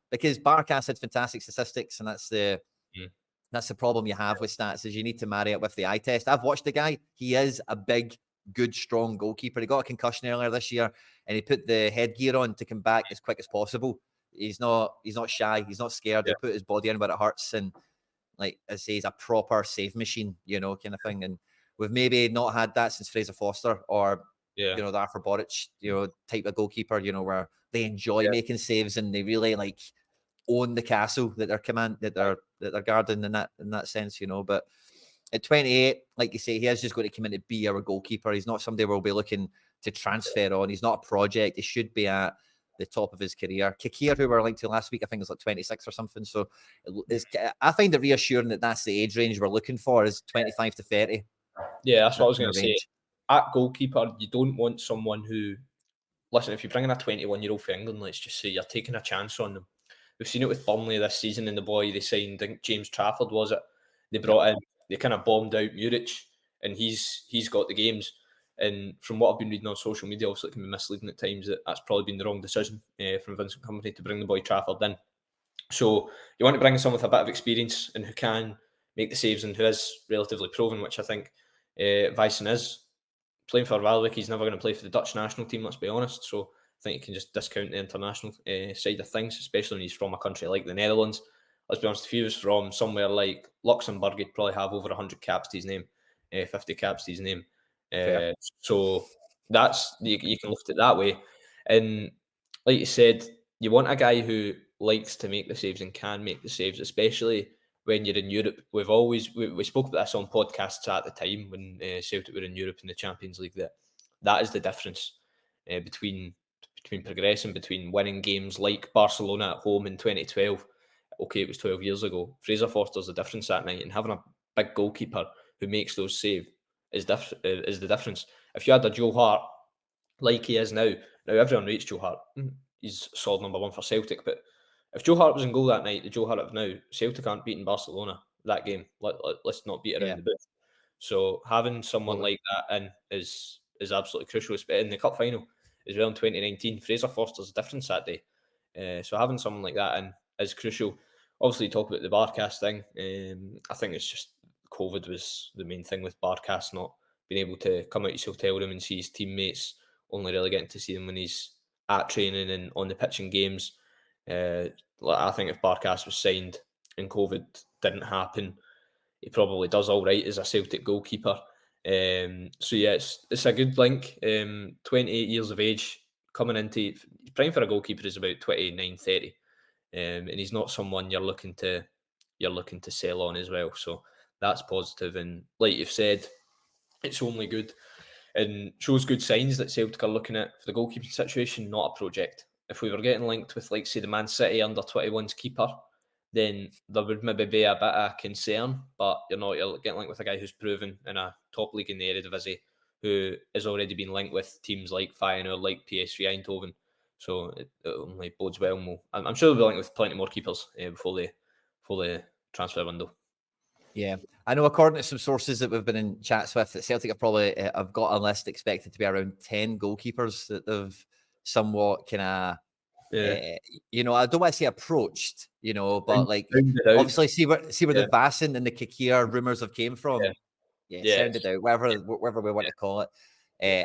because Barkas had fantastic statistics, and that's the problem you have with stats, is you need to marry it with the eye test. I've watched the guy. He is a big, good, strong goalkeeper. He got a concussion earlier this year, and he put the headgear on to come back as quick as possible. He's not shy. He's not scared. He'll put his body in where it hurts, and like I say, he's a proper save machine, kind of thing. And we've maybe not had that since Fraser Foster or the Arthur Boric, type of goalkeeper, where they enjoy making saves and they really like own the castle that they're guarding in that sense, But at 28, like you say, he is just going to come in to be our goalkeeper. He's not somebody we'll be looking to transfer on. He's not a project. He should be at the top of his career. Kikir, who we were linked to last week, I think it was like 26 or something. So I find it reassuring that that's the age range we're looking for, is 25 to 30. Yeah, that's what I was going to say. At goalkeeper, you don't want someone who listen, if you bring in a 21-year-old for England, let's just say you're taking a chance on them. We've seen it with Burnley this season, and the boy they signed, I think James Trafford was it? They brought in, they kind of bombed out Muric, and he's got the games. And from what I've been reading on social media, obviously it can be misleading at times, that's probably been the wrong decision from Vincent Kompany to bring the boy Trafford in. So you want to bring in someone with a bit of experience and who can make the saves and who is relatively proven, which I think Vyson is. Playing for Waalwijk, he's never going to play for the Dutch national team, let's be honest. So I think you can just discount the international side of things, especially when he's from a country like the Netherlands. Let's be honest, if he was from somewhere like Luxembourg, he'd probably have over 100 caps to his name, 50 caps to his name. So that's you can look at it that way. And like you said, you want a guy who likes to make the saves and can make the saves, especially when you're in Europe. We spoke about this on podcasts at the time when Celtic were in Europe in the Champions League. That is the difference between progressing, between winning games like Barcelona at home in 2012. Okay, it was 12 years ago. Fraser Forster's the difference that night, and having a big goalkeeper who makes those saves is the difference. If you had a Joe Hart like he is now everyone rates Joe Hart. He's solid number one for Celtic, but if Joe Hart was in goal that night, the Joe Hart of now, Celtic aren't beating Barcelona that game. Let's not beat around the bush. So having someone like that in is absolutely crucial. In the cup final as well in 2019, Fraser Forster's a difference that day. So having someone like that in is crucial. Obviously, you talk about the Barcast thing. I think it's just COVID was the main thing with Barcast not being able to come out his hotel room and see his teammates, only really getting to see them when he's at training and on the pitch in games. I think if Barkas was signed and COVID didn't happen, he probably does all right as a Celtic goalkeeper. So yeah, it's a good link. 28 years of age, coming into prime for a goalkeeper is about 29, 30. And he's not someone you're looking to sell on as well. So that's positive. And like you've said, it's only good and shows good signs that Celtic are looking at for the goalkeeping situation, not a project. If we were getting linked with, like, say, the Man City under-21s keeper, then there would maybe be a bit of concern, but you're getting linked with a guy who's proven in a top league in the Eredivisie, who has already been linked with teams like Feyenoord, like PSV Eindhoven. So it only bodes well. I'm sure they'll be linked with plenty more keepers before the transfer window. Yeah, I know according to some sources that we've been in chats with, that Celtic have probably have got a list expected to be around 10 goalkeepers that they've somewhat kind of, I don't want to say approached, but like obviously see where the Vassen and the Kikir rumours have came from. Sounded out, whatever we want to call it.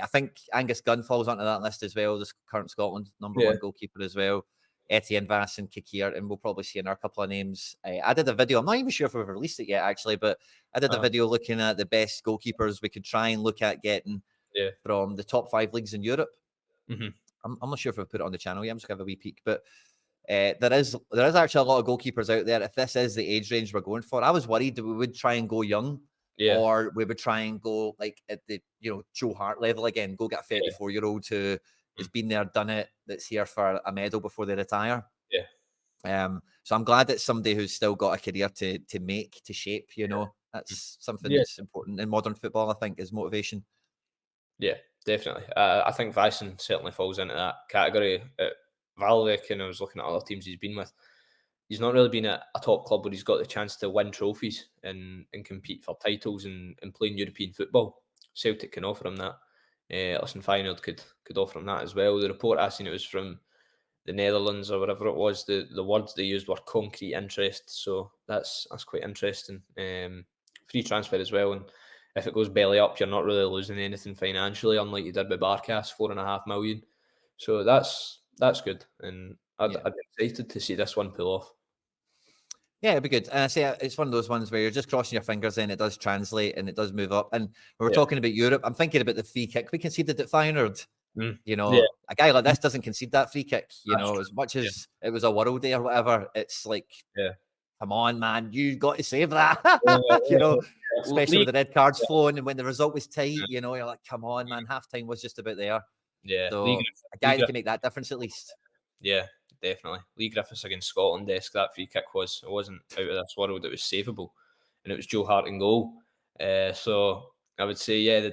I think Angus Gunn falls onto that list as well, this current Scotland number one goalkeeper as well. Etienne Vassen, Kikir, and we'll probably see another couple of names. I did a video, I'm not even sure if we've released it yet, actually, but I did a video looking at the best goalkeepers we could try and look at getting from the top 5 leagues in Europe. Mm-hmm. I'm not sure if we've put it on the channel yet, I'm just going to have a wee peek, but there is actually a lot of goalkeepers out there. If this is the age range we're going for, I was worried that we would try and go young, or we would try and go like at the Joe Hart level again, go get a 34-year-old who has been there, done it, that's here for a medal before they retire. So I'm glad that somebody who's still got a career to shape, that's something that's important in modern football, I think, is motivation. Yeah, definitely. I think Vyson certainly falls into that category. At Waalwijk, and I was looking at other teams he's been with, he's not really been at a top club where he's got the chance to win trophies and compete for titles and play in European football. Celtic can offer him that. Listen, Feyenoord could offer him that as well. The report I seen, it was from the Netherlands or whatever it was. The words they used were concrete interest. So that's quite interesting. Free transfer as well. And if it goes belly up, you're not really losing anything financially, unlike you did with Barkas, $4.5 million. So that's good. And I'd be excited to see this one pull off. Yeah, it'd be good. And I say it's one of those ones where you're just crossing your fingers and it does translate and it does move up. And when we're talking about Europe, I'm thinking about the free kick we conceded at Feyenoord. A guy like this doesn't concede that free kick, as much as it was a world day or whatever. It's like, come on, man, you got to save that, especially with the red cards flowing. And when the result was tight, you're like, come on, man, halftime was just about there. Yeah. So a guy that can make that difference at least. Yeah, definitely. Lee Griffiths against Scotland, that free kick it wasn't out of this world. It was savable, and it was Joe Hart in goal. So I would say,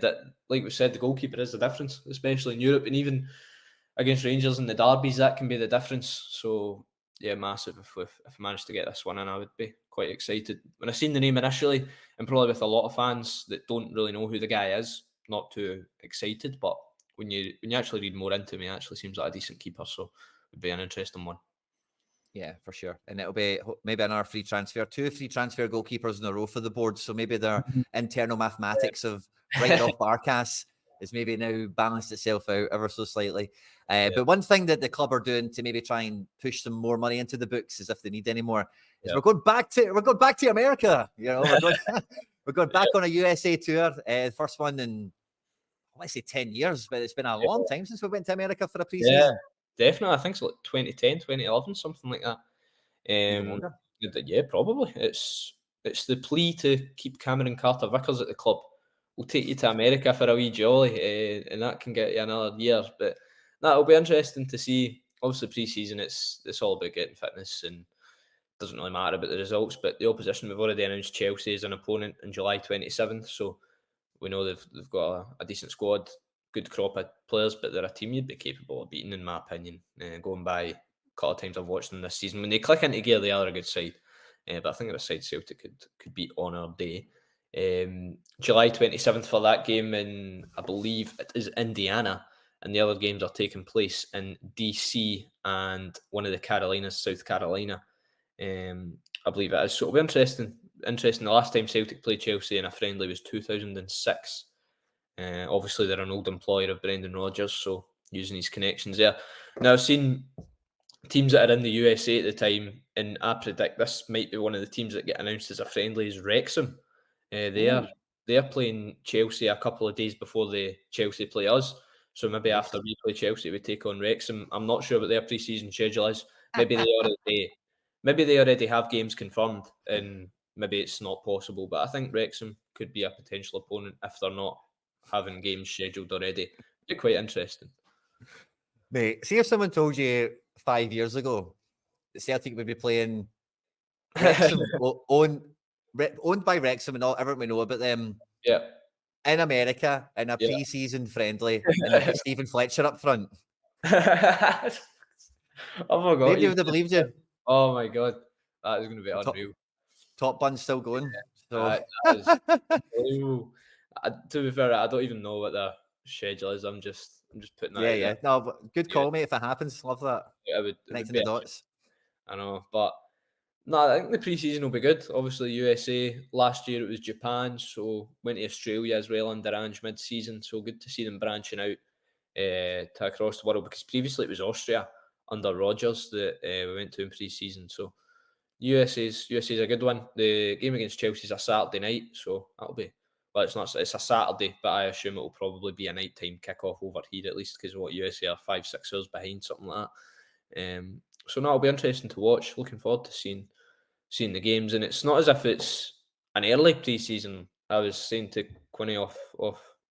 like we said, the goalkeeper is the difference, especially in Europe. And even against Rangers in the derbies, that can be the difference. So yeah, massive. If I managed to get this one in, I would be quite excited. When I seen the name initially, and probably with a lot of fans that don't really know who the guy is, not too excited. But when you actually read more into him, he actually seems like a decent keeper. So it would be an interesting one. Yeah, for sure. And it'll be maybe another free transfer, 2 free transfer goalkeepers in a row for the board. So maybe their internal mathematics of writing off Barkas is maybe now balanced itself out ever so slightly. But one thing that the club are doing to maybe try and push some more money into the books, as if they need any more, is we're going back to America. You know, we're going back on a USA tour. First one in, I want to say 10 years, but it's been a long time since we went to America for a Yeah, preseason. definitely. I think it's like 2010, 2011, something like that. Even longer. Yeah, probably. It's the plea to keep Cameron Carter-Vickers at the club. We'll take you to America for a wee jolly, and that can get you another year. But that'll be interesting to see. Obviously, pre-season, it's all about getting fitness, and it doesn't really matter about the results. But the opposition, we've already announced Chelsea as an opponent on July 27th, so we know they've got a decent squad, good crop of players, but they're a team you'd be capable of beating, in my opinion. Going by a couple of times I've watched them this season, when they click into gear, they are a good side. But I think they're a side Celtic could beat on our day. July 27th for that game, and I believe it is Indiana, and the other games are taking place in DC and one of the Carolinas, South Carolina. I believe it is. So it'll be interesting. The last time Celtic played Chelsea in a friendly was 2006. Obviously, they're an old employer of Brendan Rodgers, so using his connections there. Now, I've seen teams that are in the USA at the time, and I predict this might be one of the teams that get announced as a friendly is Wrexham. They are playing Chelsea a couple of days before the Chelsea play us. So maybe Nice. after we play Chelsea, we take on Wrexham. I'm not sure what their pre-season schedule is. Maybe they already have games confirmed, and maybe it's not possible. But I think Wrexham could be a potential opponent if they're not having games scheduled already. Be quite interesting. Mate, see if someone told you 5 years ago that Celtic would be playing Wrexham, owned by Wrexham, and all everyone we know about them Yeah. in America in a Yeah. pre-season friendly, and they've got Stephen Fletcher up front. Oh my god! Nobody would have believed you. Oh my god, that is going to be unreal. Top bun's still going. So That is unbelievable. To be fair, I don't even know what the schedule is. I'm just putting that. yeah. No, but good call, mate. If it happens, love that. It would Connecting be the dots. I know, but no, I think the pre-season will be good. Obviously, USA last year it was Japan, so went to Australia as well under Ange mid-season. So good to see them branching out to across the world, because previously it was Austria under Rodgers that we went to in pre-season. So USA's a good one. The game against Chelsea is a Saturday night, so that'll be, well, it's a Saturday, but I assume it will probably be a nighttime kickoff over here at least, because what USA are 5-6 hours behind, something like that. So no, it'll be interesting to watch. Looking forward to seeing the games, and it's not as if it's an early pre-season. I was saying to Quinny off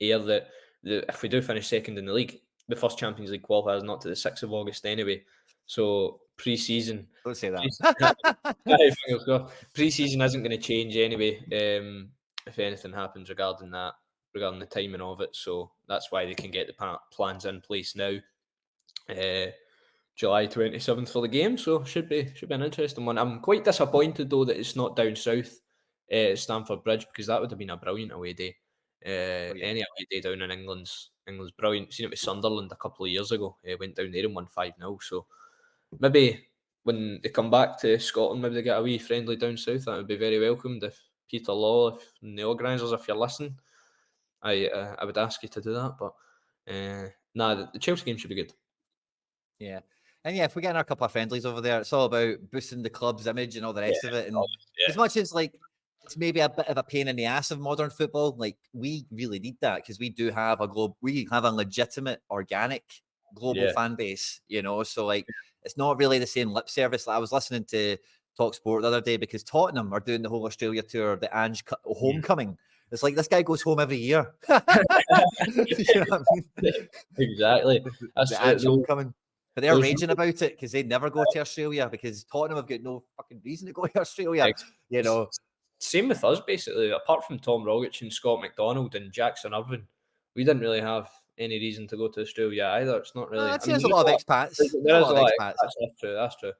air that if we do finish second in the league, the first Champions League qualifier is not to the 6th of August anyway. So pre-season, Don't say that. pre-season isn't going to change anyway. If anything happens regarding the timing of it, so that's why they can get the plans in place now. July 27th for the game, so should be an interesting one. I'm quite disappointed though that it's not down south at Stamford Bridge, because that would have been a brilliant away day. Any away day down in England's brilliant. Seen it with Sunderland a couple of years ago. Went down there and won 5-0. So maybe when they come back to Scotland, maybe they get a wee friendly down south. That would be very welcomed. If Peter Law, and the organisers, if you're listening, I would ask you to do that. But the Chelsea game should be good. Yeah. And yeah, if we get in our couple of friendlies over there, it's all about boosting the club's image and all the rest of it. And as much as like it's maybe a bit of a pain in the ass of modern football, like we really need that, because we do have we have a legitimate, organic global fan base, you know. So like it's not really the same lip service. Like, I was listening to Talk Sport the other day, because Tottenham are doing the whole Australia tour, the Ange homecoming. It's like this guy goes home every year. You know what I mean? Exactly. That's the Ange homecoming. But they're raging about it because they never go to Australia, because Tottenham have got no fucking reason to go to Australia. You know, same with us basically. Apart from Tom Rogic and Scott McDonald and Jackson Irvine, we didn't really have any reason to go to Australia either. It's not really. I'd say there's a lot of expats. There There's a is lot of expats. That's true. That's true.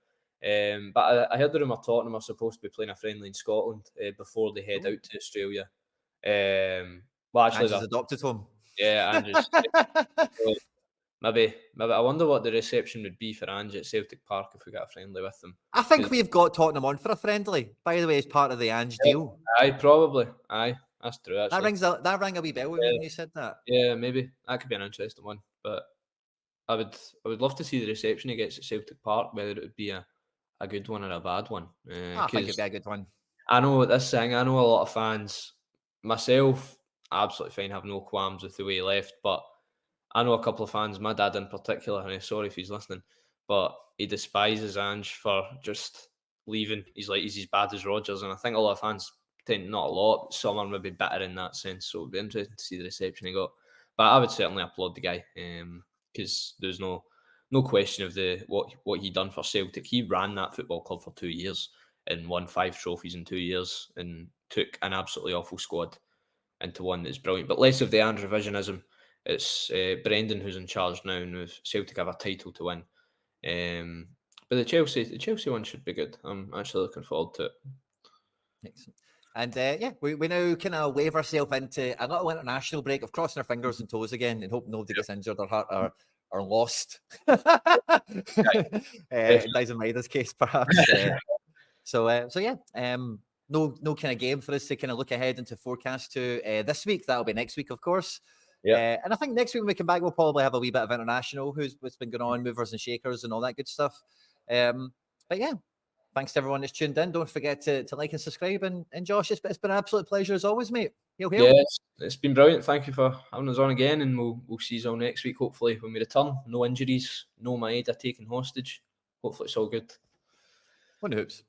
But I heard the rumour Tottenham are supposed to be playing a friendly in Scotland before they head out to Australia. Well, actually, Andrew's adopted home. yeah, Andrew's. So maybe I wonder what the reception would be for Ange at Celtic Park if we got a friendly with them. I think we've got Tottenham on for a friendly, by the way, as part of the Ange deal. Aye, probably. Aye, that's true. Actually, that rang a wee bell when you said that. Yeah, maybe that could be an interesting one. But I would love to see the reception he gets at Celtic Park, whether it would be a good one or a bad one. I think it'd be a good one. I know this thing. I know a lot of fans. Myself, absolutely fine. Have no qualms with the way he left, but I know a couple of fans. My dad in particular, and I'm sorry if he's listening, but he despises Ange for just leaving. He's like he's as bad as Rodgers, and I think a lot of fans tend, not a lot, but some are maybe bitter in that sense. So it'd be interesting to see the reception he got. But I would certainly applaud the guy because there's no question of what he done for Celtic. He ran that football club for 2 years and won 5 trophies in 2 years and took an absolutely awful squad into one that's brilliant. But less of the Ange revisionism. It's Brendan who's in charge now, and Celtic have a title to win. But the Chelsea one should be good. I'm actually looking forward to it. Excellent. And we now kind of wave ourselves into a little international break of crossing our fingers and toes again and hope nobody gets injured or hurt or lost. In Dyson Maida's case, perhaps. No kind of game for us to kind of look ahead into forecast to this week. That'll be next week, of course. Yeah. And I think next week when we come back, we'll probably have a wee bit of international, what's been going on, movers and shakers and all that good stuff. But yeah, thanks to everyone that's tuned in. Don't forget to like and subscribe. And Josh, it's been an absolute pleasure as always, mate. Hail, hail. Yes, it's been brilliant. Thank you for having us on again, and we'll see you all next week, hopefully, when we return. No injuries, no Maeda taken hostage. Hopefully it's all good. On the hoops.